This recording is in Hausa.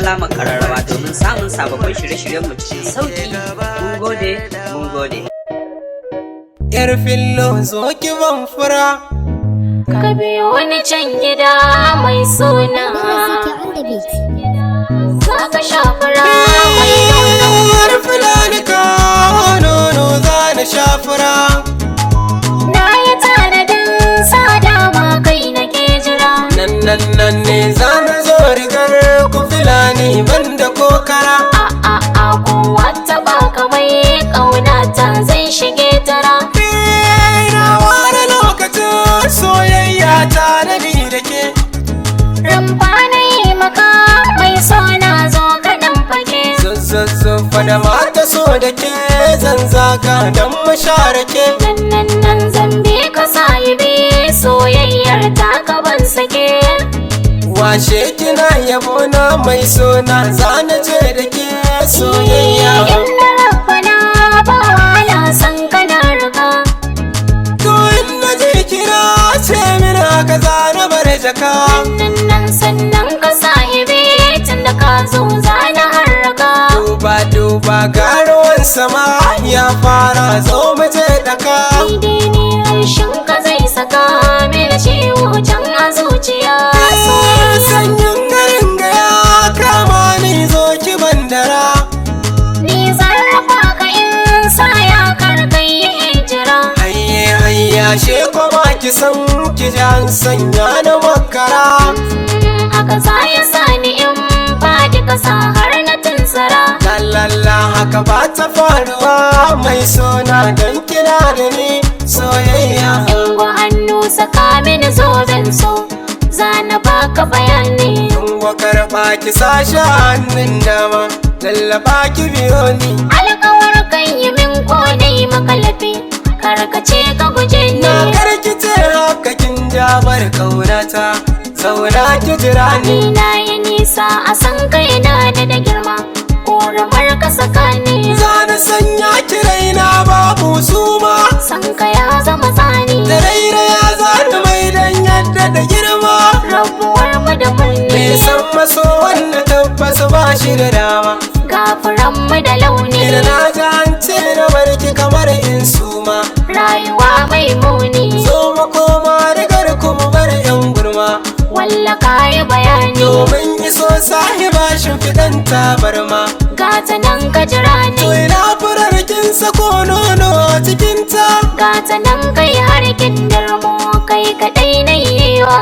alamar kararrawa domin samun sababbin shirye-shiryen mu cikin sauki. Mun gode, mun gode. Yar fillo zo ki ban fura, ka biyo wani can gida mai suna za ka sha fura mai nono. yar fulani ka nono za na sha fura. Na yi tanadin sada ma kai nake jira. Nan ne za na zo rigar ku fulani banda kokara. A kowa taɓa ka mai ƙaunata zai shige tara. Na ware lokacin soyayya ta da ni da ke. Rumfa na yi maka mai sona zo kaɗan fage. Zazzazzafa da mata so da ke zan zaga don masharake. Nan zambe ka sahibi soyayyar ta ka ban sake. Washe kina yabo na mai sona zana je da ke soyayya. Inda rabbana ba wala san kana riga. To in na je kira ce min haka zana bar jaka. Nan sannan ka sahibi tun da ka zo zana harraka. Duba garuwan sama ya fara zo mu je daka. Ni harshen ka zai saka mini ciwo can a zuciya. Sanyin garin gaya kama ni zo ki bandara. Ni zarrafa ka in sa ya karkai yi hijira. Hayya she kuma ki san ki jan sanya na makara. Haka za ya sani in faɗi kasa har na tunsara. Lalla haka ba ta faruwa mai sona don kina da ni soyayya. Ingo hannu saka mini zoben so zana baka bayani. Ingo karɓa ki sashi hannun dama lallaba ki biyo ni. Alƙawar kan yi min ko na yi maka lafi karkace ka guje ni. Na karkice haka kin jabar kaunata zauna ki jira ni. Na yi nisa a san kai na da girma ƙoramar ka sakani. Zana sanya ki raina babu suma. San ka ya zama tsani. Da rairaya zana mai dan yadda da girma. Rabuwar mu da murni. Me san maso wanda tabbas ba shi da dama. Gafuran mu da launi. Ina na ji an ce na barki kamar in suma. Rayuwa mai muni. Zo mu koma rigar kuma bar yan gurma. Walla kayi bayani. Domin iso sahiba shimfiɗan tabarma. Gata nan ka jira ni. To ina furar kin sako nono a cikinta. Gata nan kai har kin darmo kai kaɗai na yiwa.